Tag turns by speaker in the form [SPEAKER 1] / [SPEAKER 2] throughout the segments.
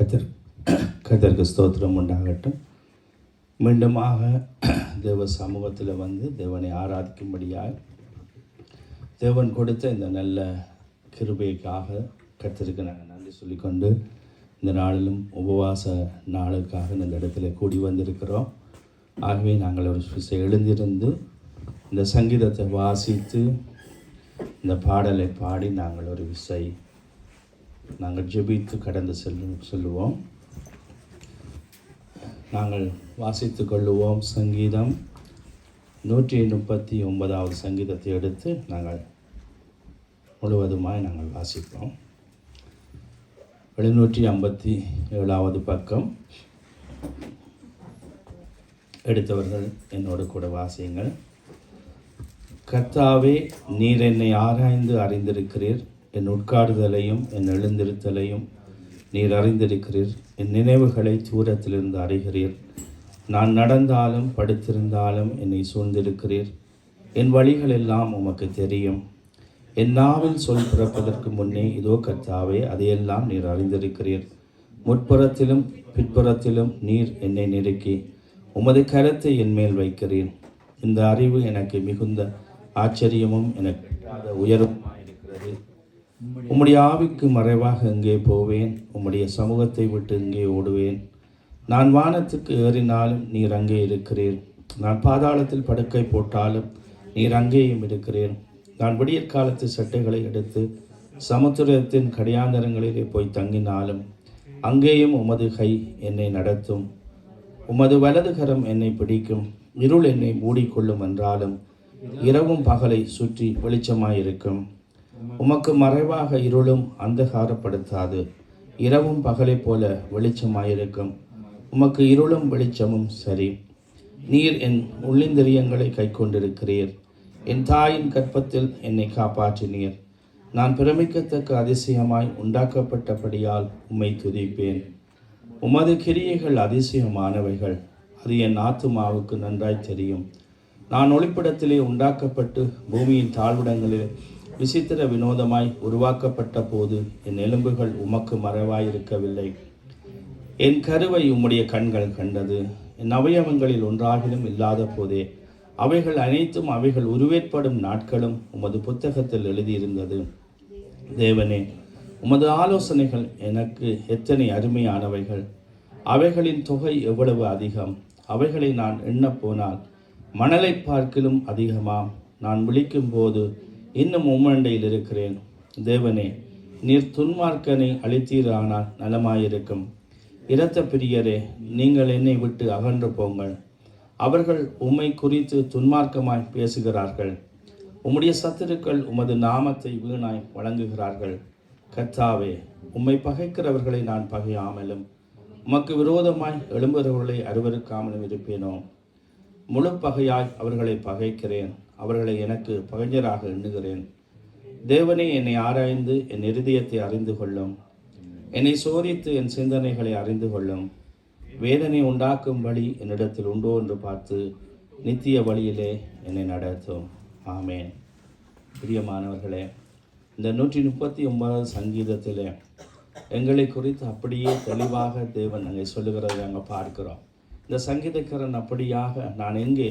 [SPEAKER 1] கர்த்தருக்கு ஸ்தோத்திரம் உண்டாகட்டும். மீண்டுமாக தேவ சமூகத்தில் வந்து தேவனை ஆராதிக்கும்படியாய் தேவன் கொடுத்த இந்த நல்ல கிருபைக்காக கர்த்தருக்கு நாங்கள் நன்றி சொல்லிக்கொண்டு இந்த நாளிலும் உபவாச நாளுக்காக இந்த இடத்துல கூடி வந்திருக்கிறோம். ஆகவே நாங்கள் ஒரு எழுந்திருந்து இந்த சங்கீதத்தை வாசித்து இந்த பாடலை பாடி நாங்கள் ஒரு விசை நாங்கள் ஜெபித்து கடந்து சொல்லுவோம். நாங்கள் வாசித்து கொள்ளுவோம். சங்கீதம் 139வது சங்கீதத்தை எடுத்து நாங்கள் முழுவதுமாய் நாங்கள் வாசிப்போம். 757வது பக்கம் எடுத்தவர்கள் என்னோடு கூட வாசியுங்கள். கர்த்தாவே, நீர் என்னை ஆராய்ந்து அறிந்திருக்கிறீர். என் உட்காருதலையும் என் எழுந்திருத்தலையும் நீர் அறிந்திருக்கிறீர். என் நினைவுகளை தூரத்திலிருந்து அறிகிறீர். நான் நடந்தாலும் படுத்திருந்தாலும் என்னை சூழ்ந்திருக்கிறீர். என் வழிகள் எல்லாம் உமக்கு தெரியும். என் நாவில் சொல் பிறப்பதற்கு முன்னே இதோ கர்த்தாவே, அதையெல்லாம் நீர் அறிந்திருக்கிறீர். முற்புறத்திலும் பிற்புறத்திலும் நீர் என்னை நெருக்கி உமது கரத்தை என் மேல் வைக்கிறீர். இந்த அறிவு எனக்கு மிகுந்த ஆச்சரியமும் எனக்கு உயர்வுமாயிருக்கிறது. உம்முடைய ஆவிக்கு மறைவாக எங்கே போவேன்? உம்முடைய சமூகத்தை விட்டு எங்கே ஓடுவேன்? நான் வானத்துக்கு ஏறினாலும் நீர் அங்கே இருக்கிறீர். நான் பாதாளத்தில் படுக்கை போட்டாலும் நீர் அங்கேயும் இருக்கிறீர். நான் விடியற் காலத்து சட்டைகளை எடுத்து சமுத்திரத்தின் கடியாந்தரங்களிலே போய் தங்கினாலும் அங்கேயும் உமது கை என்னை நடத்தும். உமது வலது கரம் என்னை பிடிக்கும். இருள் என்னை மூடிக்கொள்ளும் என்றாலும் இரவும் பகலை சுற்றி வெளிச்சமாயிருக்கும். உமக்கு மறைவாக இருளும் அந்தகாரப்படுத்தாது. இரவும் பகலை போல வெளிச்சமாயிருக்கும். உமக்கு இருளும் வெளிச்சமும் சரி. நீர் என் உள்ளிந்திரியங்களை கை கொண்டிருக்கிறீர். என் தாயின் கற்பத்தில் என்னை காப்பாற்றினீர். நான் பிரமிக்கத்தக்க அதிசயமாய் உண்டாக்கப்பட்டபடியால் உம்மை துதிப்பேன். உமது கிரியைகள் அதிசயமானவைகள். அது என் ஆத்துமாவுக்கு நன்றாய் தெரியும். நான் ஒளிப்பிடத்திலே உண்டாக்கப்பட்டு பூமியின் தாழ்விடங்களில் விசித்திர வினோதமாய் உருவாக்கப்பட்ட போது என் எலும்புகள் உமக்கு மறைவாயிருக்கவில்லை. என் கருவை உம்முடைய கண்கள் கண்டது. என் அவயவங்களில் ஒன்றாகிலும் இல்லாத போதே அவைகள் அனைத்தும் அவைகள் உருவேற்படும் நாட்களும் உமது புத்தகத்தில் எழுதியிருந்தது. தேவனே, உமது ஆலோசனைகள் எனக்கு எத்தனை அருமையானவைகள்! அவைகளின் தொகை எவ்வளவு அதிகம்! அவைகளை நான் எண்ணப் போனால் மணலை பார்க்கிலும் அதிகமாம். நான் விழிக்கும் போது இன்னும் உம்மண்டையில் இருக்கிறேன். தேவனே, நீர் துன்மார்க்கனை அழித்தீரானால் நலமாயிருக்கும். இரத்த பிரியரே, நீங்கள் என்னை விட்டு அகன்று போங்கள். அவர்கள் உம்மை குறித்து துன்மார்க்கமாய் பேசுகிறார்கள். உம்முடைய சத்துருக்கள் உமது நாமத்தை வீணாய் வழங்குகிறார்கள். கர்த்தாவே, உம்மை பகைக்கிறவர்களை நான் பகையாமலும் உமக்கு விரோதமாய் எழும்புகிறவர்களை அருவருக்காமலும் இருப்பேனோ? முழு பகையாய் அவர்களை பகைக்கிறேன். அவர்களை எனக்கு பகைஞராக எண்ணுகிறேன். தேவனே, என்னை ஆராய்ந்து என் இருதயத்தை அறிந்து கொள்ளும். என்னை சோதித்து என் சிந்தனைகளை அறிந்து கொள்ளும். வேதனை உண்டாக்கும் வழி என்னிடத்தில் உண்டோ என்று பார்த்து நித்திய வழியிலே என்னை நடத்தும். ஆமேன். பிரியமானவர்களே, இந்த 139வது சங்கீதத்தில் எங்களை குறித்து அப்படியே தெளிவாக தேவன் அங்கே சொல்லுகிறதை நாங்கள் பார்க்கிறோம். இந்த சங்கீதக்காரன் அப்படியாக, நான் எங்கே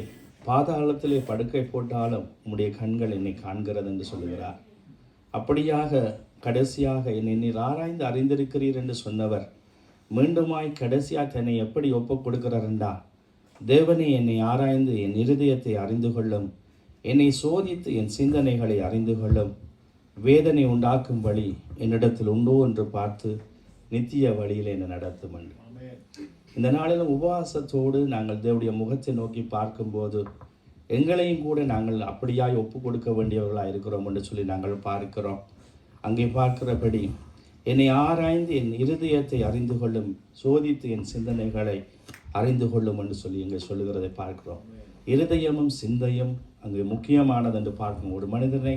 [SPEAKER 1] பாதாளத்திலே படுக்கை போட்டாலும் உம்முடைய கண்கள் என்னை காண்கிறது என்று சொல்லுகிறார். அப்படியாக கடைசியாக என்னை நீர் ஆராய்ந்து அறிந்திருக்கிறீர் என்று சொன்னவர் மீண்டுமாய் கடைசியாக என்னை எப்படி ஒப்புக் கொடுக்கிறார் என்றால், தேவனே, என்னை ஆராய்ந்து என் இருதயத்தை அறிந்து கொள்ளும். என்னை சோதித்து என் சிந்தனைகளை அறிந்து கொள்ளும். வேதனை உண்டாக்கும் வழி என்னிடத்தில் உண்டோ என்று பார்த்து நித்திய வழியில் என்னை நடத்தும் என்று. இந்த நாளிலும் உபவாசத்தோடு நாங்கள் தேவனுடைய முகத்தை நோக்கி பார்க்கும்போது எங்களையும் கூட நாங்கள் அப்படியாய் ஒப்பு கொடுக்க வேண்டியவர்களாக இருக்கிறோம் என்று சொல்லி நாங்கள் பார்க்கிறோம். அங்கே பார்க்கிறபடி, என்னை ஆராய்ந்து என் இருதயத்தை அறிந்து கொள்ளும், சோதித்து என் சிந்தனைகளை அறிந்து கொள்ளும் என்று சொல்லி இங்கே சொல்லுகிறதை பார்க்கிறோம். இருதயமும் சிந்தையும் அங்கே முக்கியமானது என்று பார்க்கணும். ஒரு மனிதனை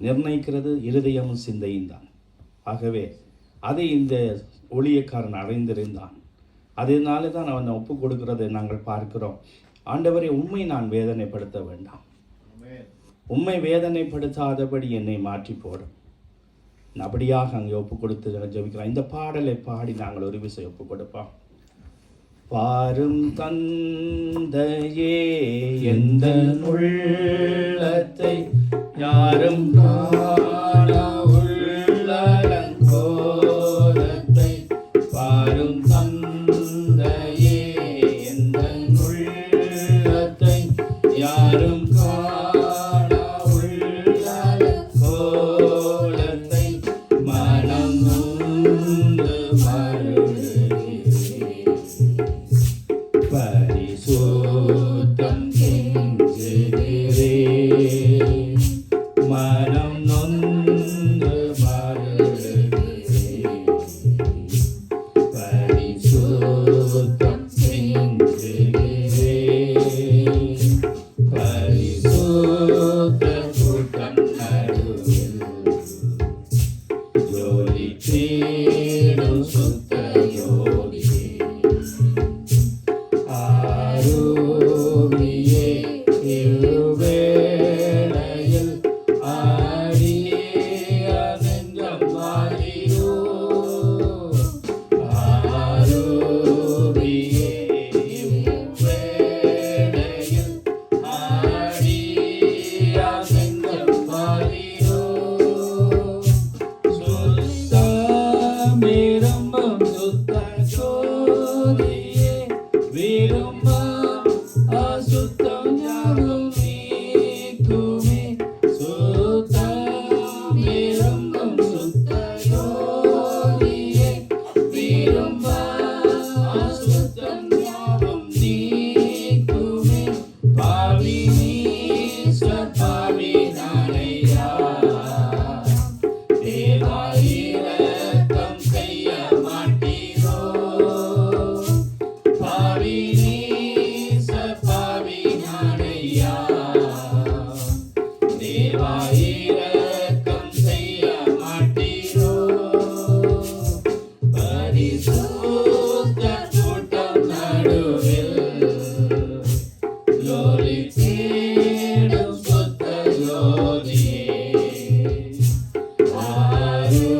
[SPEAKER 1] நிர்ணயிக்கிறது இருதயமும் சிந்தையும் தான். ஆகவே அதை இந்த ஊழியக்காரன் அறிந்திருந்தான். அதனால தான் அவனை ஒப்பு கொடுக்கிறதை நாங்கள் பார்க்கிறோம். ஆண்டவரை, உம்மை நான் வேதனைப்படுத்த வேண்டாம். உம்மை வேதனைப்படுத்தாதபடி என்னை மாற்றி போடும். அப்படியாக அங்கே ஒப்பு கொடுத்து ஜெபிக்கலாம். இந்த பாடலை பாடி நாங்கள் ஒரு விசை ஒப்பு கொடுப்போம். பாரும் தந்தையே எந்த உள்ளத்தை யாரும் காணா உள்ளலங்கோலத்தை பாரும் தந்தையே எந்த உள்ளத்தை யாரும் காணா உள்ளலங்கோலத்தை மனம் நொந்து பரிசுத்தம் செஞ்சுகிறேன், மனம் நொந்து மருளுகிறேன். பரிசுத்தம் செஞ்சுகிறேன், பரிசுத்த கூட்டம் நடுவில் ஜோதி தேடும் சுத்த யோகியே. ஆரோவியே இவ்வேளையில் ஆடிய நெஞ்சம் மாறியோ. ஆரோவியே இவ்வேளையில் ஆடிய நெஞ்சம் மாறியோ. சுத்தம் விரும்பும் சுத்த ஜோதியே விரும்பும் அசுத்தம் யாவும் நீக்குமே. சுத்தம் விரும்பும் சுத்த ஜோதியே விரும்பும் அசுத்தம் யாவும் நீக்குமே. பாவி நீசர் பாவி நானையா, தேவா இரக்கம் செய்ய மாட்டீரோ. பாவி நீசர் பாவி நானையா, தேவா இரக்கம் செய்ய மாட்டீரோ. பரிசுத்த கூட்டம் நடுவில் ஜோதி தேடும் சுத்த ஜோதியே.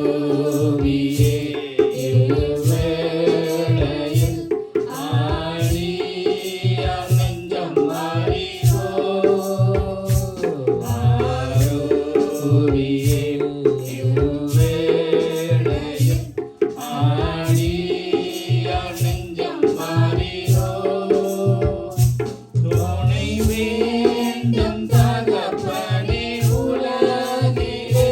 [SPEAKER 1] ஆரோவியே இவ்வேளையில் ஆடிய நெஞ்சம் மாறியோ. ஆரோவியே இவ்வேளையில் ஆடிய நெஞ்சம் மாறியோ. துணை வேண்டும் தகப்பனே உலகிலே,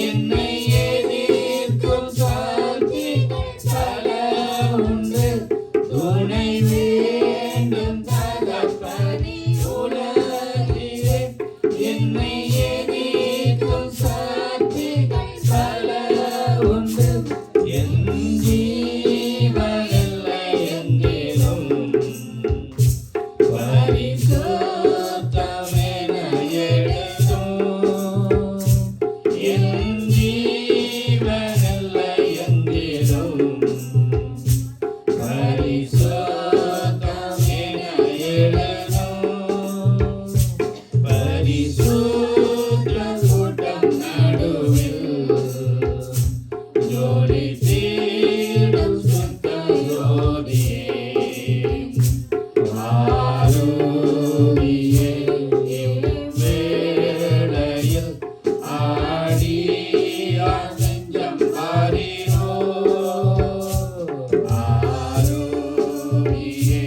[SPEAKER 1] என்னை எதிர்க்கும் சக்திகள் பல உண்டு. துணை வேண்டும் தகப்பனே உலகிலே, என்னை எதிர்க்கும் சக்திகள் பல உண்டு. என் ஜீவனில்லை எங்கிலும் பரிசுத்தமென எழுதும். என் ஜீவனில்லை எங்கிலும் பரிசுத்தமென எழுதும். பரிசுத்த கூட்டம் நடுவில் ஜோதி தேடும் சுத்த ஜோதியே. ஆரோவியே இவ்வேளையில் ஆடிய நெஞ்சம் மாறியோ. ஆரோவியே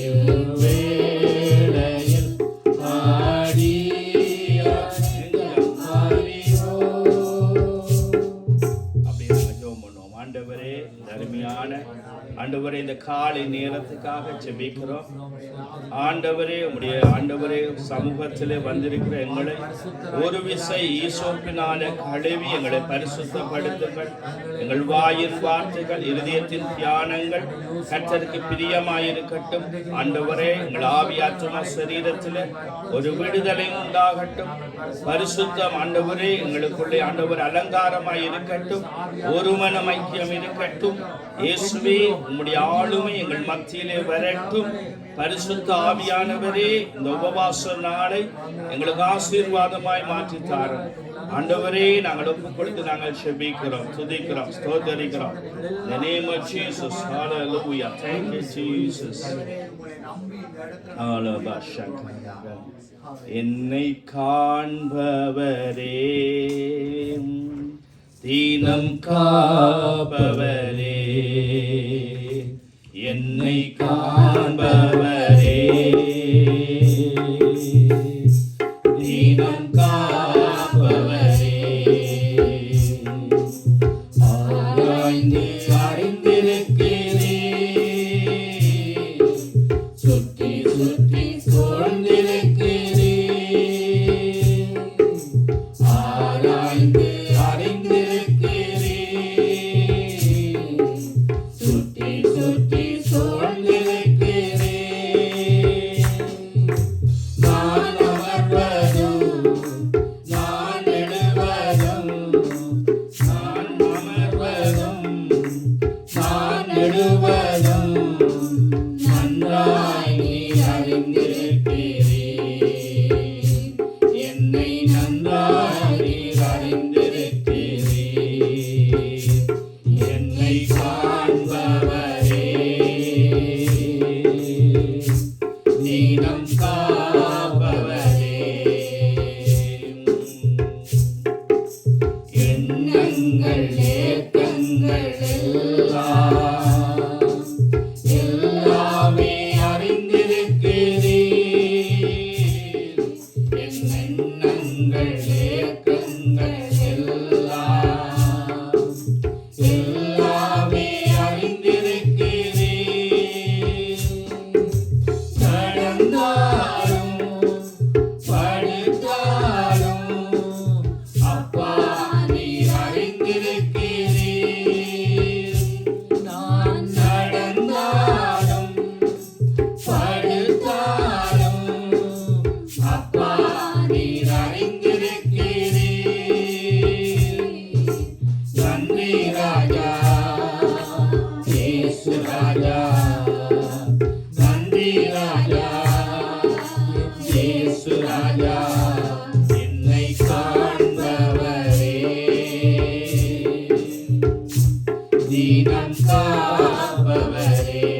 [SPEAKER 1] இவ்வேளையில் ஆடிய நெஞ்சம் மாறியோ. அப்படியே நாங்கள் ஜெபம் பண்ணுவோம். ஆண்டவரே, இந்த அருமையான ஆண்டவரே, இந்த காலை நேரத்துக்காக ஜெபிக்கிறோம். ஆண்டவரே, உம்முடைய ஆண்டவரே சமூகத்திலே வந்திருக்கிற எங்களை ஒரு விசை ஈசோப்பினால கழுவி எங்களை பரிசுத்தப்படுத்துங்கள். எங்கள் வாயின் வார்த்தைகள் இருதயத்தின் தியானங்கள் கர்த்தருக்கு பிரியமாயிருக்கட்டும். ஆண்டவரே, எங்கள் ஆவியாத்மா சரீரத்தில் ஒரு விடுதலை உண்டாகட்டும். பரிசுத்தம் ஆண்டவரே எங்களுக்குள்ளே ஆண்டவர் அலங்காரமாய் இருக்கட்டும். ஒரு மனம் ஐக்கியம் இருக்கட்டும். இயேசுவே, உம்முடைய ஆளுமை எங்கள் மத்தியிலே வரட்டும். பரிசுத்த ஆவியானவரே, இந்த உபவாச நாளை எங்களுக்கு ஆசீர்வாதமாய் மாற்றித்தாரும். ஆண்டவரே, நாங்கள் ஒப்புக் கொடுத்து நாங்கள் செபிக்கிறோம், துதிக்கிறோம், ஸ்தோத்தரிக்கிறோம். In the name of Jesus, hallelujah. Thank you, Jesus. என்னை காண்பவரே, தீனம் காப்பவரே, என்னை காண்பவரே, தீனம் காப்பவரே, ஆராய்ந்து அறிந்திருக்கிறே, சுற்றி சுற்றி சூழ்ந்திருக்கிறே, ஆராய்ந்து அறிந்திருக்கிறே, சுற்றி சுற்றி சூழ்ந்திருக்கிறே, நான் அமர்வதும் நான் எழுவதும், நான் அமர்வதும் நான் எழுவதும் நன்றாய் நீ அறிந்திருக்கிறீர், என்னை நன்றாய் நீர் அறிந்திருக்கிறீர், என்னை காண்பவரே, தீனம் காப்பவரே, எண்ணங்கள் ஏக்கங்கள் எல்லாமே அறிந்திருக்கிறீர், என் எண்ணங்கள் ஏக்கங்கள் எல்லாமே அறிந்திருக்கிறீர், நடந்தாலும் படுத்தாலும் அப்பா நீர் அறிந்திருக்கிறீர், நான் நடந்தாலும் படுத்தாலும் அப்பா நீர் அறிந்திருக்கிறீர், நன்றி ராஜா இயேசு ராஜா, நன்றி ராஜா இயேசு ராஜா, என்னை காண்பவரே, தீனம் காப்பவரே,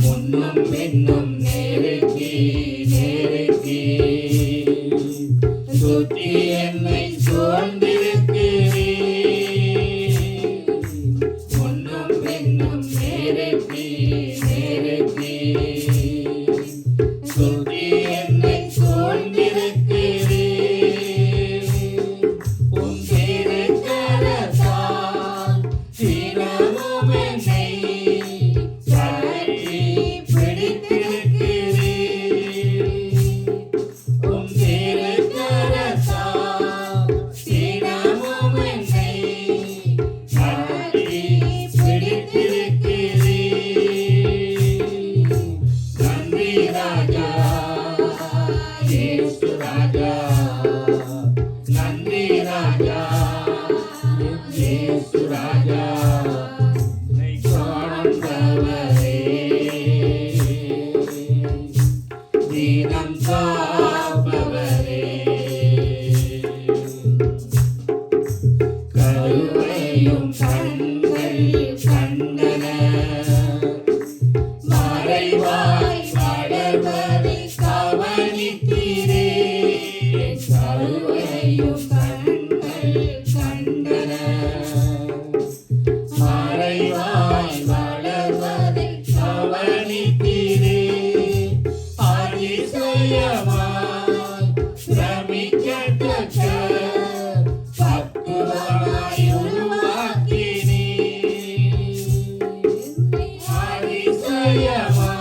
[SPEAKER 1] முன்னும் பின்னும் நெருக்கி நெருக்கி சுற்றி என்னை சூழ்ந்திருக்கிறீர், முன்னும் பின்னும் நெருக்கி நெருக்கி சுற்றி என்னை சூழ்ந்திருக்கிறீர், உன் திருக்கரத்தால் தினமும் என்னை பற்றி பிடித்திருக்கிறீர், உன் திருக்கரத்தால் தினமும் என்னை பற்றி பிடித்திருக்கிறீர், நன்றி ராஜா இயேசு ராஜா, நன்றி ராஜா இயேசு ராஜா, என்னை காண்பவரே, தீனம் காப்பவரே, கருவையும் கண்கள் கண்டன, மறைவாய் வளர்வதை கவனித்தீரே, கருவையும் கண்கள் கண்டன, மறைவாய் வளர்வதை கவனித்தீரே, அதிசயமாய் பிரமிக்கத்தக்க பக்குவமாய் உருவாக்கினீர், அதிசயமாய்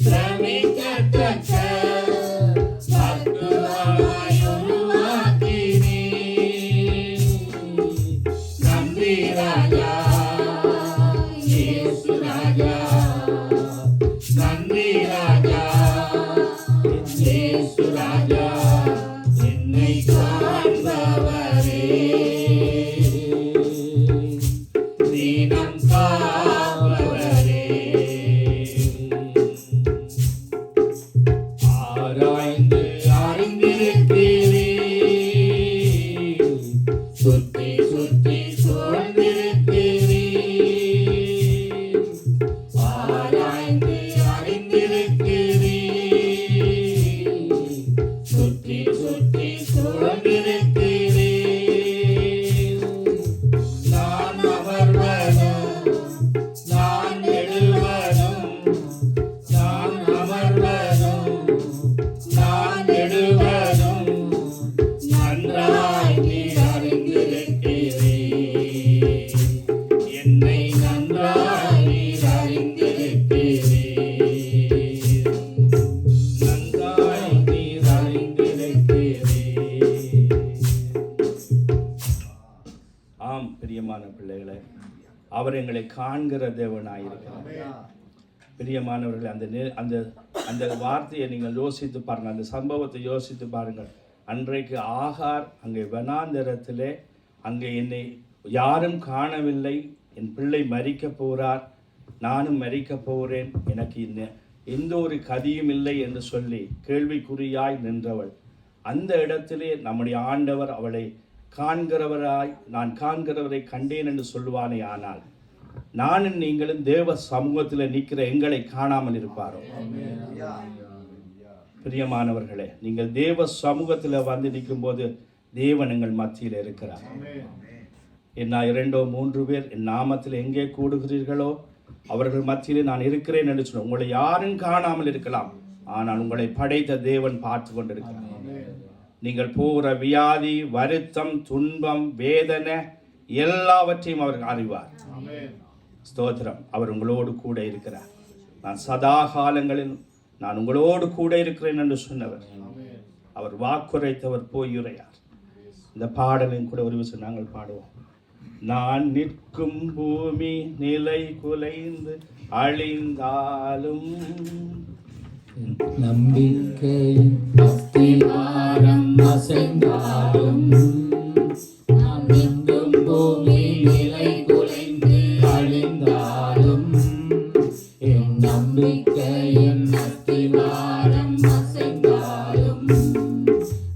[SPEAKER 1] பிரமிக்கத்தக்க பக்குவமாய் உருவாக்கினீர், நன்றி ராஜா இயேசு ராஜா, நன்றி ராஜா இயேசு ராஜா, என்னை காண்பவரே, தீனம் காப்பவரே, ஆராய்ந்து ஆம் பிரியமான பிள்ளைகளே, அவர் எங்களை காண்கிற தேவனாயிருக்கிறார். பிரியமானவர்களே, அந்த அந்த வார்த்தையை நீங்கள் யோசித்து பாருங்கள், அந்த சம்பவத்தை யோசித்து பாருங்கள். அன்றைக்கு ஆகார் அங்கே வனாந்தரத்திலே, அங்கே என்னை யாரும் காணவில்லை, என் பிள்ளை மரிக்க போகிறார், நானும் மரிக்க போகிறேன், எனக்கு எந்த ஒரு கதியும் இல்லை என்று சொல்லி கேள்விக்குறியாய் நின்றவள். அந்த இடத்திலே நம்முடைய ஆண்டவர் அவளை காண்கிறவராய், நான் காண்கிறவரை கண்டேன் என்று சொல்லுவானே, ஆனால் நானும் நீங்களும் தேவ சமூகத்தில் நிற்கிற எங்களை காணாமல் இருப்பாரோ? பிரியமானவர்களே, நீங்கள் தேவ சமூகத்தில் வந்து நிற்கும் போது தேவன் எங்கள் மத்தியில் இருக்கிறார். என்ன 2 3 பேர் என் நாமத்தில் எங்கே கூடுகிறீர்களோ அவர்கள் மத்தியிலே நான் இருக்கிறேன் என்று சொன்ன, உங்களை யாரும் காணாமல் இருக்கலாம், ஆனால் உங்களை படைத்த தேவன் பார்த்து கொண்டிருக்கிறார். நீங்கள் போகிற வியாதி, வருத்தம், துன்பம், வேதனை எல்லாவற்றையும் அவர் அறிவார். ஸ்தோத்திரம். அவர் உங்களோடு கூட இருக்கிறார். நான் சதா காலங்களில் நான் உங்களோடு கூட இருக்கிறேன் என்று சொன்னவர். அவர் வாக்குரைத்தவர் போயுரையார். இந்த பாடலையும் கூட ஒரு விஷயம் நாங்கள் பாடுவோம். நான் நிற்கும் பூமி நிலை குலைந்து அழிந்தாலும்
[SPEAKER 2] நம்பிக்கையின் அஸ்திவாரம் அசைந்தாலும், நான் நிற்கும் பூமி நிலை குலைந்து அழிந்தாலும், என் நம்பிக்கையின் அஸ்திவாரம் அசைந்தாலும்,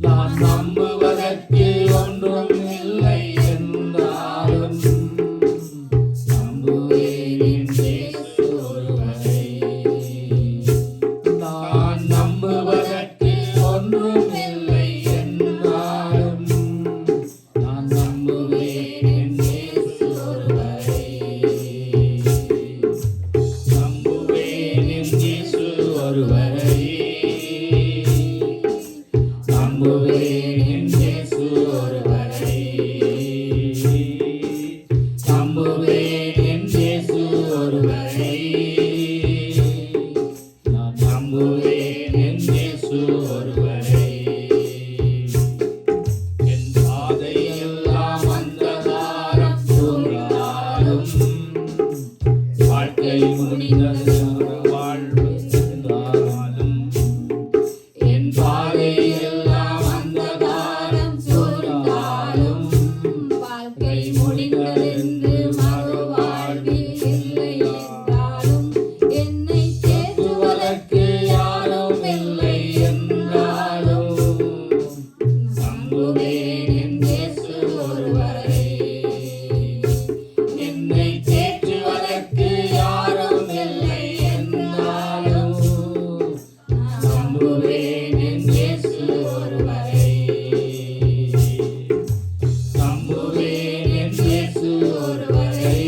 [SPEAKER 2] நான் நம்புவதற்கு ஒன்றும் இல்லை என்றாலும், நம்புவேன் என் இயேசு ஒருவரை. நான் நம்புவதற்கு ஒன்றும் இல்லை என்றாலும், நான் நம்புவேன் என் இயேசு ஒருவரை. நம்புவேன் என் இயேசு ஒருவரை. நம்புவேன் என் இயேசு ஒருவரை. நம்புவேன் என் இயேசு ஒருவரை. நான் நம்புவேன் என் இயேசு ஒருவரை. என் பாதையெல்லாம் அந்தகாரம் சூழ்ந்தாலும், வாழ்க்கை முடிந்தது வாழ்வு என்றாலும், என் பாதையெல்லாம் அந்தகாரம் சூழ்ந்தாலும், வாழ்க்கை முடிந்ததென்று மறுவாழ்வில் இல்லை என்றாலும், என்னை தேற்றுவதற்கு யாரும் இல்லை என்றாலும், நம்புவேன் என் இயேசு ஒருவரை. என்னை தேற்றுவதற்கு யாரும் இல்லை என்றாலும், நம்புவேன் என் இயேசு ஒருவரை. நம்புவேன் என் இயேசு ஒருவரை.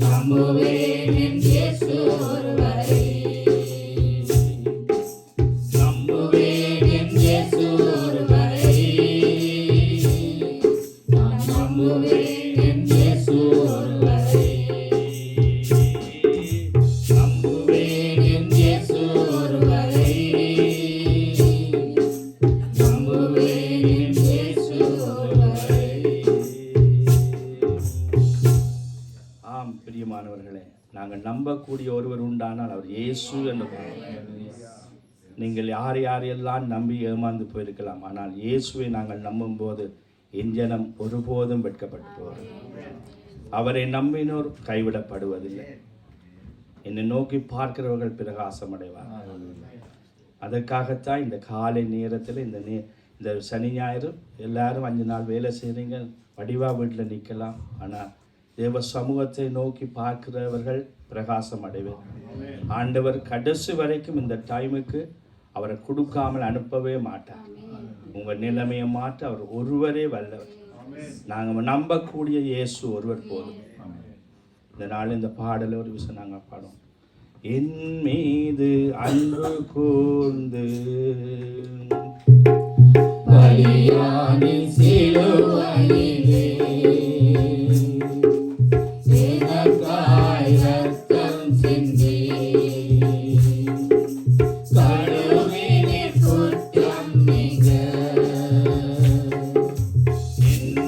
[SPEAKER 2] நம்புவேன் என் இயேசு ஒருவரை. நம்புவேன் என் இயேசு ஒருவரை. நான் நம்புவேன் என் இயேசு ஒருவரை. நம்புவேன் என் இயேசு ஒருவரை. நம்புவேன் என் இயேசு ஒருவரை.
[SPEAKER 1] ஆம் பிரியமானவர்களே, நாங்கள் நம்பக்கூடிய ஒருவர் உண்டானால் அவர் இயேசு என்று பாடுவோம். நீங்கள் யாரையெல்லாம் நம்பி ஏமாந்து போயிருக்கலாம், ஆனால் இயேசுவை நாங்கள் நம்பும்போது என் ஜனம் ஒருபோதும் வெட்கப்பட்டு போவார். அவரை நம்பினோர் கைவிடப்படுவதில்லை. என்னை நோக்கி பார்க்கிறவர்கள் பிரகாசம் அடைவார். அதற்காகத்தான் இந்த காலை நேரத்தில் இந்த சனி ஞாயிறு எல்லாரும் 5 நாள் வேலை செய்கிறீங்க, வடிவா வீட்டில் நிற்கலாம், ஆனால் தேவ சமூகத்தை நோக்கி பார்க்கிறவர்கள் பிரகாசம் அடைவர். ஆண்டவர் கடைசி வரைக்கும் இந்த டைமுக்கு அவரை கொடுக்காமல் அனுப்பவே மாட்டார். உங்கள் நிலைமையை மாற்ற அவர் ஒருவரே வல்லவர். நாங்கள் நம்பக்கூடிய இயேசு ஒருவர் போதும். இந்த நாள் இந்த பாடல ஒரு விஷயம் நாங்கள் பாடுவோம். என் மீது அன்பு கூர்ந்து
[SPEAKER 2] பலியானி சிலுவையிலே எனக்காய் ரத்தம் சிந்தி கழுவினீர் குற்றம் நீங்க.
[SPEAKER 1] என்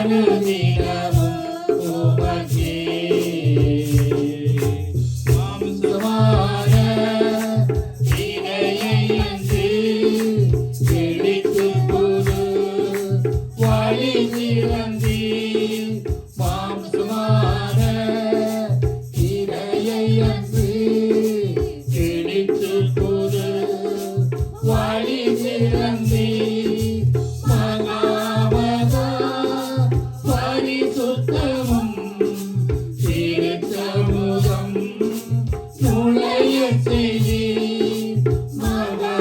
[SPEAKER 2] அனுதினமும் உமக்கே. மாம்சமான இரையை அன்று பிடித்து புது வழி திறந்தி. மாம்சமான இரையை அன்று பிடித்து புது வழி திறந்தி. பரிசுத்தமும் திருச்சமூகம் நுழைய செய்தி. மகா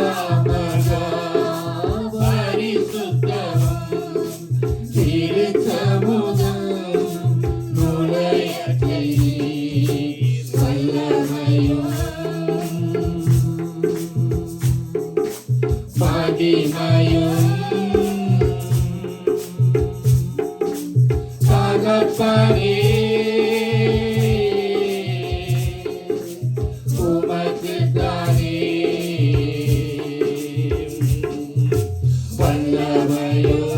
[SPEAKER 2] பரிசுத்தமும் திருச்சமூகம் நுழைய செய்தி. வல்லமையும் மகிமையும் தகப்பனே உமக்குத்தானே. வல்லமையும்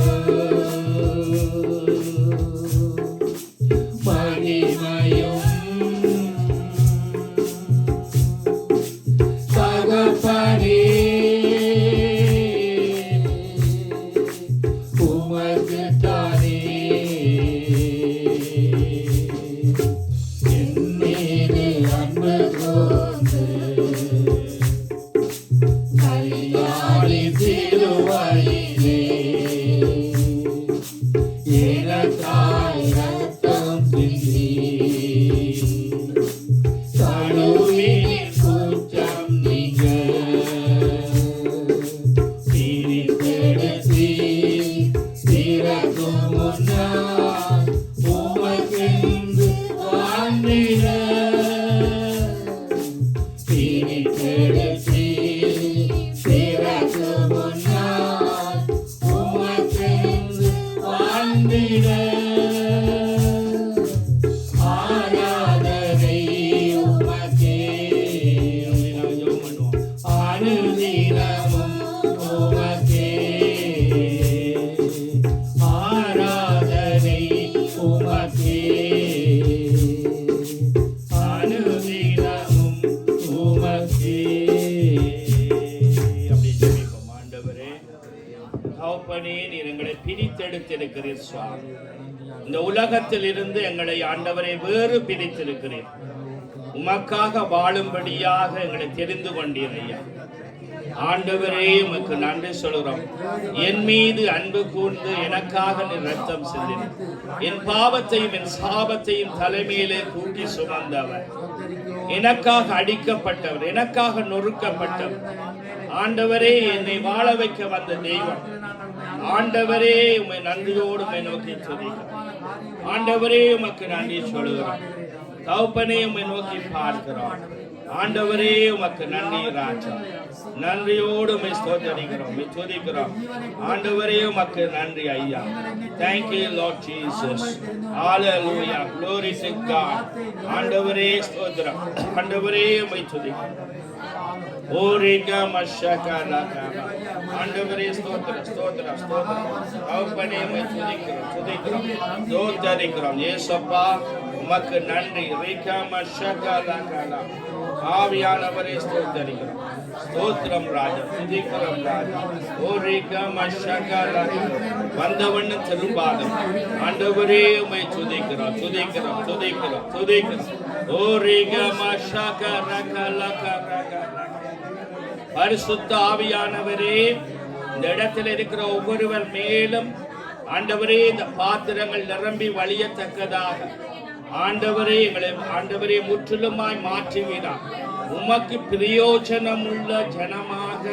[SPEAKER 2] மகிமையும் தகப்பனே உமக்குத்தானே. என் மீது அன்பு கூர்ந்து கல்யாணி சிலுவையிலே எனக்காய் ரத்தம் சிந்தி. கழுவினின் குற்றம் நீங்க பிரித்தெடுத்தி திறக்கும் முன்னால் உமக்கென்று வாழ்ந்திட. பிரித்தெடுத்தி திறக்கும் முன்னால் உமக்கென்று வாழ்ந்திட. ஆராதனை உமக்கே. அனுதினமும் உமக்கே. ஆராதனை உமக்கே. அனுதினமும் உமக்கே. அப்படி ஜெபிப்போம். ஆண்டவரே, தகப்பனே, நீர் எங்களை பிரித்தெடுத்திருக்கிறீர் சுவாமி. இந்த உலகத்தில் இருந்து எங்களை ஆண்டவரை வேறு பிரித்திருக்கிறீர். உமக்காக வாழும்படியாக எங்களை தெரிந்து கொண்டீர் ஐயா. ஆண்டவரே, உமக்கு நன்றி சொல்கிறோம். என் மீது அன்பு கூர்ந்து எனக்காக நீர் ரத்தம் சிந்தினீர். என் பாவத்தையும் என் சாபத்தையும் தலைமையிலே தூக்கி சுமந்தவர், எனக்காக அடிக்கப்பட்டவர், எனக்காக நொறுக்கப்பட்டவர். ஆண்டவரே, என்னை வாழ வைக்க வந்த தெய்வம். ஆண்டவரே, உம்மை நன்றியோடு உம்மை நோக்கி துதிக்கிறோம். ஆண்டவரே, உமக்கு நன்றி சொல்கிறோம். தகப்பனே, உம்மை நோக்கி பார்க்கிறோம். ஆண்டவரே, உமக்கு நன்றி ராஜா. நன்றியோடு உம்மை ஸ்தோத்திரிக்கிறோம், உம்மை துதிக்கிறோம். ஆண்டவரே, உமக்கு நன்றி ஐயா. Thank you Lord Jesus. Hallelujah. Glory to God. ஆண்டவரே ஸ்தோத்திரம். ஆண்டவரே, உம்மை துதிக்கிறோம். ஓரிகா மஷகலகா. ஆண்டவரே ஸ்தோத்திரம், ஸ்தோத்திரம், ஸ்தோத்திரம். தகப்பனே, உம்மை துதிக்கிறோம், துதிக்கிறோம், ஸ்தோத்திரிக்கிறோம். இயேசுப்பா, உமக்கு நன்றி. ரிகா மஷகலகா. ஆவியானவரே ஸ்தோத்திரிக்கிறோம். ஸ்தோத்திரம் ராஜா, துதிக்கிறோம் ராஜா. ஓரிகா மஷகலகா. வந்தவண்ணு திரும்பாத ஆண்டவரே, உம்மை துதிக்கிறோம், துதிக்கிறோம், துதிக்கிறோம், துதிக்கிறோம். ஓரிகா மஷகலகா. பரிசுத்த ஆவியானவரே, இந்த இடத்தில் இருக்கிற ஒவ்வொருவர் மேலும் ஆண்டவரே இந்த பாத்திரங்கள் நிரம்பி வழியத்தக்கதாக ஆண்டவரே எங்களை ஆண்டவரே முற்றிலுமாய் மாற்றுவீரார். உமக்கு பிரயோஜனமுள்ள ஜனமாக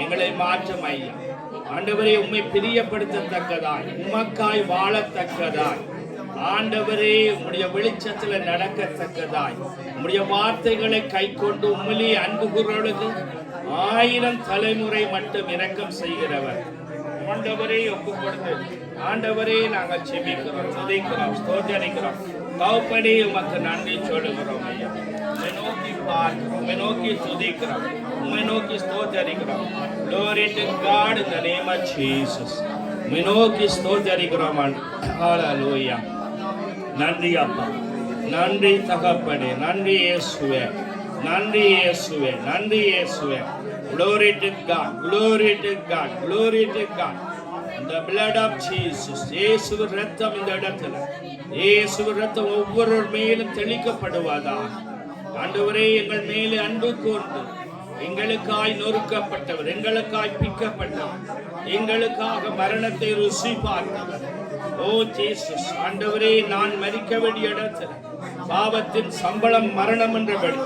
[SPEAKER 2] எங்களை மாற்றும் ஐயா. ஆண்டவரே, உம்மை பிரியப்படுத்தத்தக்கதாய், உமக்காய் வாழத்தக்கதாய், ஆண்டவரே உம்முடைய வெளிச்சத்தில் நடக்கத்தக்கதாய், உம்முடைய வார்த்தைகளை கை கொண்டு உம்மிலே அன்பு கூறுவதற்கு 1000 தலைமுறை மட்டும் இரக்கம் செய்கிறவர். ஆண்டவரே, ஒப்புக்கொடுத்து ஆண்டவரே, நாங்கள் செபிக்கிறோம், துதிக்கிறோம், ஸ்தோத்திரிக்கிறோம். தகப்பனே, உமக்கு நன்றி சொல்லுகிறோம் ஐயா. உம்மை நோக்கி பார்க்கிறோம், உம்மை நோக்கி துதிக்கிறோம், உம்மை நோக்கி ஸ்தோத்திரிக்கிறோம். Glory to God in the name of Jesus. உம்மை நோக்கி ஸ்தோத்தரிக்கிறோம் ஆண்டவரே. ஹalleluya. நன்றி அப்பா, நன்றி தகப்பனே, நன்றி இயேசுவே, நன்றி இயேசுவே, நன்றி இயேசுவே. Glory to God, glory to God, glory to God. The blood of Jesus. இயேசுவின் இரத்தம் இந்த இடத்துல, இயேசுவின் இரத்தம் ஒவ்வொரு மேலும் தெளிக்கப்படுவதா. ஆண்டவரே, எங்கள் மேலே அன்பு கூர்ந்து எங்களுக்காய் நொறுக்கப்பட்டவர், எங்களுக்காய் பிக்கப்பட்டவர், எங்களுக்காக மரணத்தை ருசி பார்த்தவர். ஓ ஜீசஸ், ஆண்டவரே, நான் மரிக்க வேண்டிய இடத்துல பாவத்தின் சம்பளம் மரணம் என்றபடி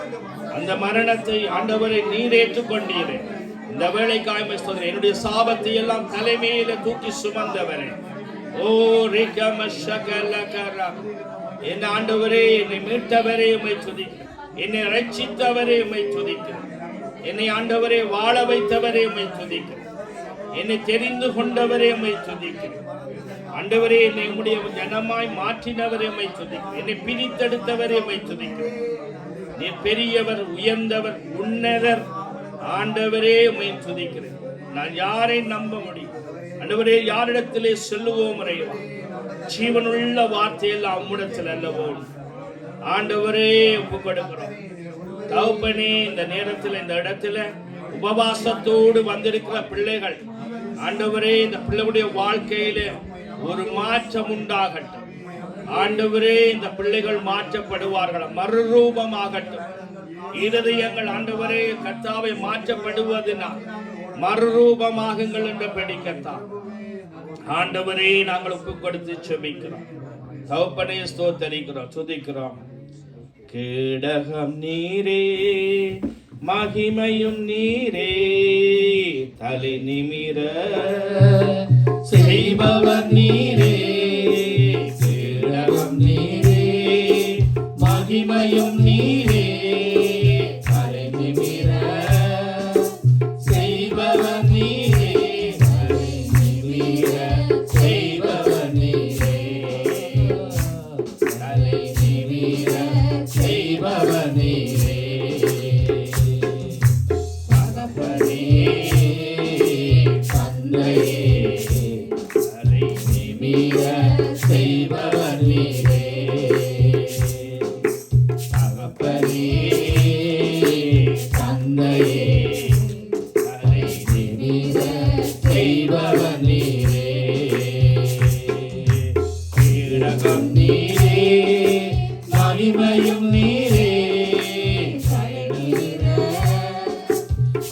[SPEAKER 2] அந்த மரணத்தை ஆண்டவரை நீர் ஏற்றுக்கொண்டீரே. இந்த வேளைக்காய் ஸ்தோத்திரம். என்னுடைய சாபத்தை எல்லாம் தலைமையில தூக்கி சுமந்தவரே. ஓ ரிகமஷகலகர, என் ஆண்டவரே, என்னை மீட்டவரே உம்மை துதிக்கிறேன், என்னை ரட்சித்தவரே உம்மை துதிக்கிறேன், என்னை ஆண்டவரே வாழ வைத்தவரே உம்மை துதிக்கிறேன், என்னை தெரிந்து கொண்டவரே உம்மை துதிக்கிறேன். ஆண்டவரே, என்னை உம்முடைய ஜனமாய் மாற்றினவரே உம்மை துதிக்கிறேன், என்னை பிரித்தெடுத்தவரே உம்மை துதிக்கிறேன். நீ பெரியவர், உயர்ந்தவர், உன்னதர். ஆண்டவரே, உம்மை துதிக்கிறேன். நான் யாரை நம்ப முடியும்? ஆண்டவரே, யாரிடத்திலே சொல்லுவோம்? இறைவா, ஜீவனுள்ள வார்த்தையெல்லாம் உம்மிடத்தில் அல்லவோ. ஆண்டவரே, ஒப்புக் கொடுக்கிறோம் தகப்பனே. இந்த நேரத்தில் இந்த இடத்துல உபவாசத்தோடு வந்திருக்கிற பிள்ளைகள், ஆண்டவரே, இந்த பிள்ளைகளுடைய வாழ்க்கையில ஒரு மாற்றம் உண்டாகட்டும். ஆண்டவரே, இந்த பிள்ளைகள் மாற்றப்படுவார்கள், மறுரூபமாகட்டும். இருதயங்கள் ஆண்டவரே கர்த்தாவை மாற்றப்படுவதனால் மறுரூபமாகுங்கள் என்று படிக்கத்தான் ஆண்டவரே நாங்கள் ஒப்புக் கொடுத்து செபிக்கிறோம். தகப்பனே, ஸ்தோத்தரிக்கிறோம், துதிக்கிறோம். கேடகம் நீரே, மகிமையும் நீரே, தலை நிமிர செய்பவர் நீரே. கேடகம் நீரே, மகிமையும் நீரே, தலை நிமிர செய்பவர் நீரே, தலை நிமிர செய்பவர் நீரே, தலை நிமிர செய்பவர் நீரே. தகப்பனே, தந்தையே, தலை நிமிர செய்பவர் நீரே. தகப்பனே, தந்தையே, தலை நிமிர செய்பவர் நீரே. கேடகம் நீரே, மகிமையும் நீரே, தலை நிமிர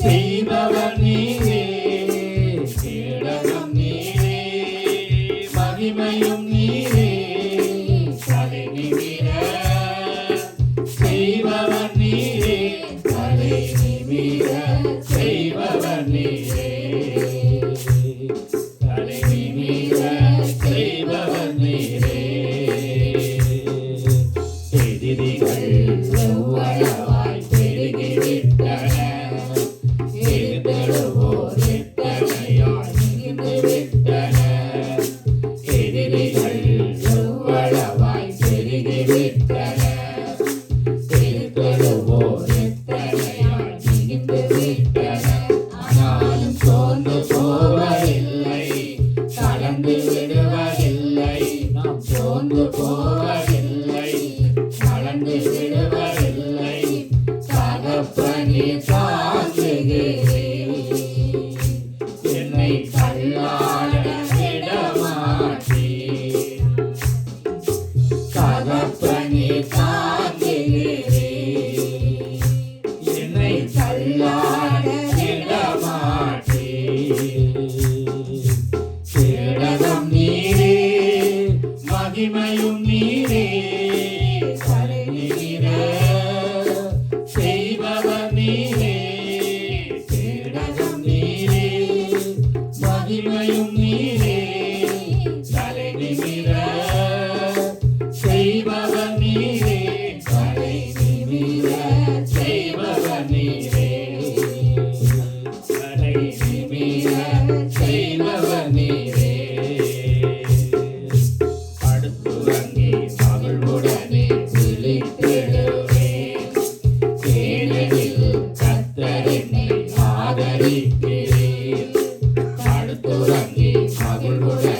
[SPEAKER 2] செய்பவர் நீரே. கேடகம் நீரே, மகிமையும் நீரே, தலை நிமிர செய்பவர் நீரே, தலை நிமிர செய்பவர் நீரே, தலை நிமிர செய்பவர் நீரே. எதிரிகள் எவ்வளவாய் பெருகிவிட்டன, எதிர்த்தெழுவோர் எத்தனையாய் மிகுந்து விட்டன. எதிரிகள் எவ்வளவாய் பெருகிவிட்டன, எதிர்த்தெழுவோர் எத்தனையாய் மிகுந்து விட்டன. ஆனாலும் சோர்ந்து போவதில்லை, கடந்து விடுவதில்லை. நாம் சோர்ந்து போவதில்லை, கடந்து விடுவதில்லை. தகப்பனே, தாங்குகிறேன், என்னை தள்ளாட விடமாட்டீர். தகப்பனே, தாங்குகிறேன், என்னை தள்ளாட விடமாட்டீர். கேடகம் நீரே, மகிமையும் நீரே, தலை நிமிர செய்பவர் நீரே. கேடகம் நீரே, மகிமையும் நீரே, தலை நிமிர செய்பவர் நீரே, தலை நிமிர செய்பவர் நீரே, தலை நிமிர செய்பவர் நீரே. அடுத்துறங்கி மகிழ்வுடனே விழித்திடுவேன், ஏனெனில் கர்த்தர் என்னை ஆதரிக்கிறீர். அடுத்துறங்கி மகிழ்வுடனே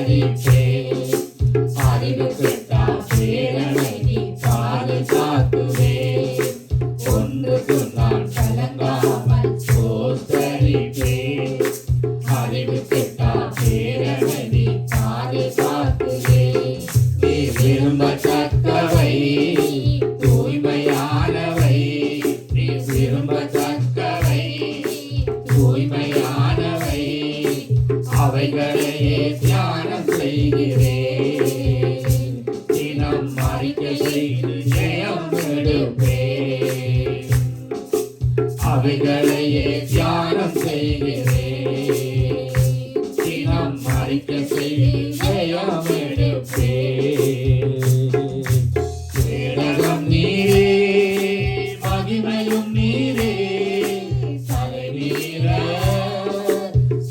[SPEAKER 3] போஸ்தரிப்பே அறிவு கெட்டா பேரனை நீ பாதுகாக்குவே ஒன்றுக்கு நான் கலங்காமல் போஸ்தரிப்பே அறிவு கெட்டா பேரனை நீ பாதுகாக்குவே நீ விரும்பத்தக்கவை தூய்மையானவை நீ விரும்பத்தக்கவை தூய்மையானவை அவைகளையே தியானம் செய்கிறேன் தினம் அறிக்கை செய்து ஜெயம் எடுப்பேன் அவைகளையே தியானம் செய்கிறேன் தினம் அறிக்கை செய்து ஜெயம் எடுப்பேன் கேடகம் நீரே மகிமையும் நீரே தலைவீர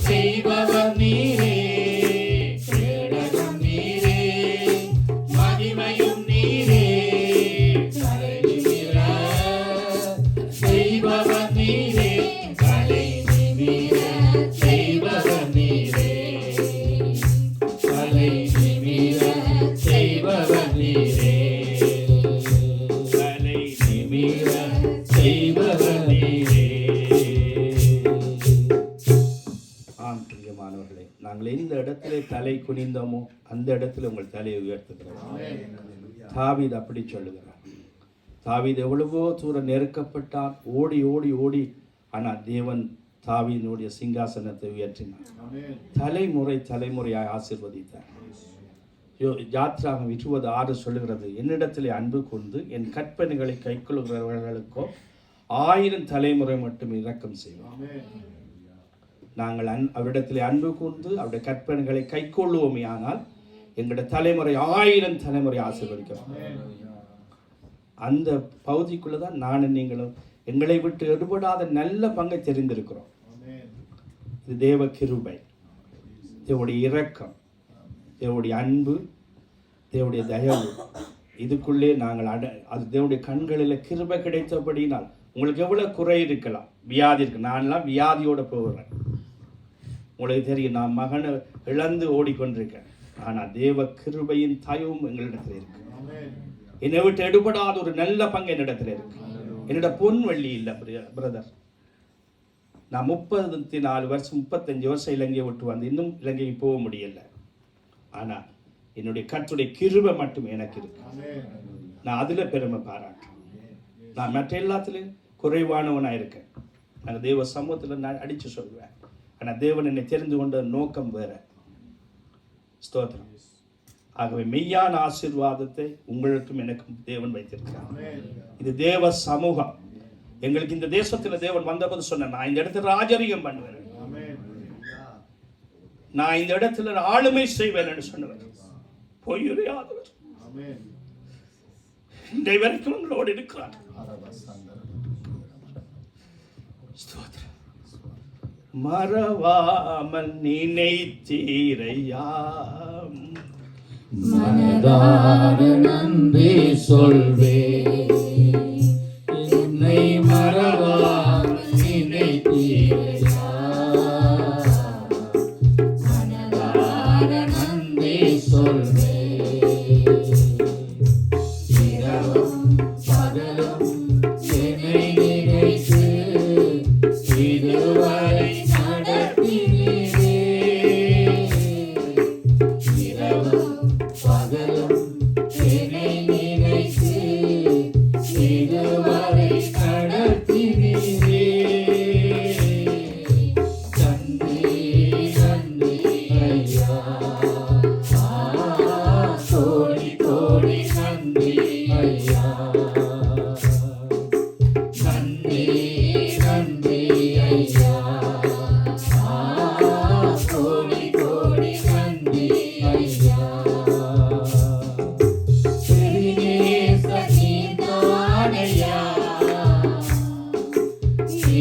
[SPEAKER 3] செய்பவர் நீரே கேடகம் நீரே மகிமையும் நீரே தலைவீர செய்பவர் நீரே தலைவீர செய்பவர் நீரே தலைவீர செய்பவர் நீரே தலை நிமிர செய்பவர் நீரே.
[SPEAKER 1] ஆம் பிரியமானவர்களே, நாங்கள் எந்த இடத்திலே தலை குனிந்தோமோ அந்த இடத்துல உங்கள் தலையை உயர்த்துகிறோம். தாவீது அப்படி சொல்லுகிறார். தாவீது எவ்வளவோ தூரம் நெருக்கப்பட்டான், ஓடி ஓடி ஓடி, ஆனால் தேவன் தாவீதினுடைய சிங்காசனத்தை உயர்த்தினார். தலைமுறையாய் ஆசீர்வதித்தார். யாத்ராகம் 20:6 சொல்லுகிறது, என்னிடத்திலே அன்பு கூர்ந்து என் கற்பனைகளை கைக்கொள்கிறவர்களுக்கோ 1000 தலைமுறை மட்டும் இரக்கம் செய்வோம். நாங்கள் அவரிடத்திலே அன்பு கூர்ந்து அவருடைய கற்பனைகளை கைக்கொள்ளுவோமே, ஆனால் எங்களுடைய தலைமுறை 1000 தலைமுறை ஆசீர்வதிக்கிறோம். அந்த பகுதிக்குள்ளதான் நானும் நீங்களும் எங்களை விட்டு எடுபடாத நல்ல பங்கை தெரிந்திருக்கிறோம். இது தேவ கிருபை, தேவனுடைய இரக்கம், தேவனுடைய அன்பு, தேவனுடைய தயவு. இதுக்குள்ளே நாங்கள் அது தேவனுடைய கண்களில் கிருபை கிடைத்தபடினால் உங்களுக்கு எவ்வளோ குறை இருக்கலாம், வியாதி இருக்கு. நான்லாம் வியாதியோடு போகிறேன். உங்களுக்கு தெரியும், நான் மகனை இழந்து ஓடிக்கொண்டிருக்கேன். ஆனால் தேவ கிருபையின் தயவும் எங்களிடத்தில் இருக்கு. என்னை விட்டு எடுபடாத ஒரு நல்ல பங்கு என்னிடத்தில் இருக்கு. என்னோட பொன் வள்ளி இல்லை பிரதர். நான் 34 வருஷம் 35 வருஷம் இலங்கையை விட்டு வந்து இன்னும் இலங்கைக்கு போக முடியல. ஆனால் என்னுடைய கர்த்தருடைய கிருபை மட்டும் எனக்கு இருக்கு. நான் அதில் பெருமை பாராட்டேன். நான் மற்ற எல்லாத்துலேயும் குறைவானவனாக இருக்கேன். நான் தேவ சமூகத்தில் நான் அடித்து சொல்வேன். ஆனால் தேவன் என்னை தெரிந்து கொண்ட நோக்கம் வேற. ஸ்தோத்திரம். ஆகவே மெய்யான ஆசீர்வாதத்தை உங்களுக்கும் எனக்கும் தேவன் வைத்திருக்கிறார். இது தேவ சமூகம். எங்களுக்கு இந்த தேசத்தில் தேவன் வந்தபோது சொன்ன, நான் இந்த இடத்துல ராஜரிகம் பண்ணுவேன், நான் இந்த இடத்துல ஆளுமை செய்வேன் என்று சொன்னவர். பொய்யுரையாதவர் இன்றைய வரைக்கும் உங்களோடு இருக்கிறார். மறவாமல் நினைத்தீரையா,
[SPEAKER 3] மனதார நன்றி சொல்வே, என்னை மறவாமல் நினைத்தீரையா, மனதார நன்றி சொல்வே, இரவும் பகலும் என்னை நினைத்து இதுவரை நடத்தினீரே, இரவும் பகலும் என்னை நினைத்து இதுவரை நடத்தினீரே. நன்றி நன்றி ஐயா, கோடி கோடி நன்றி ஐயா, நன்றி நன்றி ஐயா, கோடி கோடி நன்றி ஐயா. சிறியேச நீதானையா,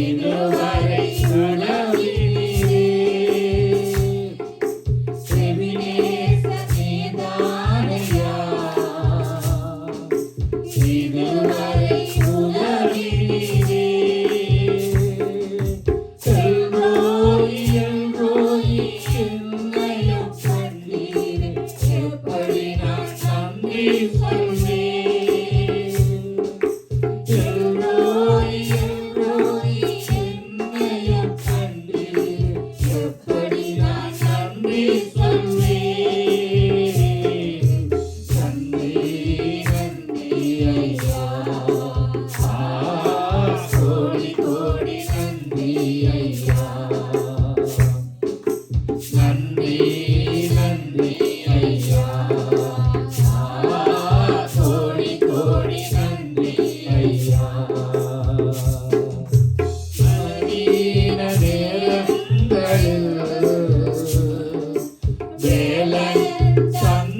[SPEAKER 3] இதுவரை உணவினீரே, சிறியேச நீதானையா, இதுவரை உணவினீரே. எல்ரோயி எல்ரோயி என்னையும் கண்டீரே,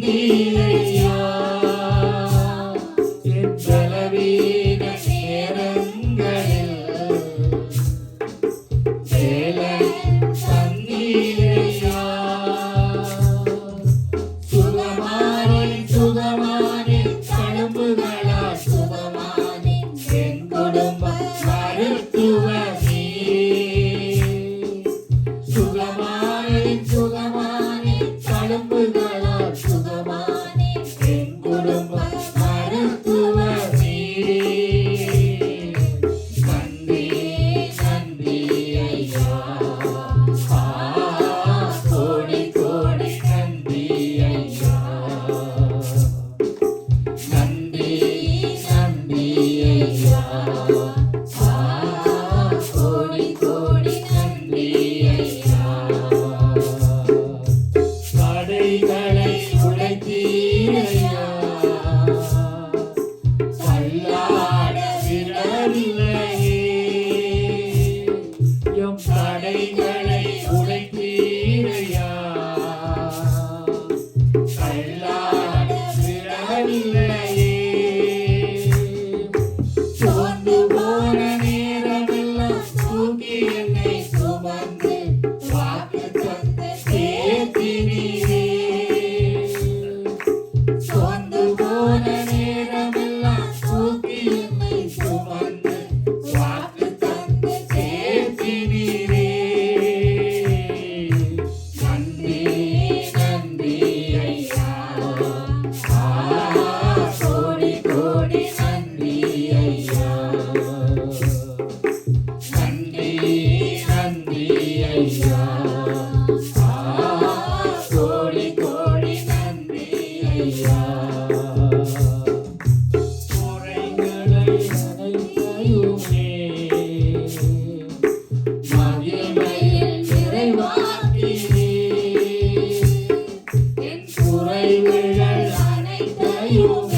[SPEAKER 3] தந்தீரையா என் பலவீன நேரங்களில் வேலன் தந்தீரையா சுகமானே தழும்புகளா சுகமானே என் குடும்ப மருத்துவமே சுகமானே தழும்புகளா சுகமானே என் குடும்ப மருத்துவமே நன்றி ஐயா கோடி கோடி நன்றி ஐயா நன்றி ஐயா கோடி கோடி நன்றி ஐயா தடைகளை உடைத்தீரையா தள்ளாட விடவில்லையே எம் தடைகளை உடைத்தீரையா தள்ளாட விடவில்லையே சோர்ந்து போன நேரமெல்லாம் தூக்கி என்னை சுமந்து வாக்கு தந்து சேர்த்தினீரே சோர்ந்து போன நேரமெல்லாம் தூக்கி என்னை சுமந்து வாக்கு தந்து சேர்த்தினீரே நன்றி ஐயா கோடி கோடி நன்றி ஐயா நன்றி ஐயா கோடி கோடி நன்றி ஐயா குறைகளை அனைத்தையுமே மகிமையில் நிறைவாக்கினே என் குறைகள் அனைத்தையுமே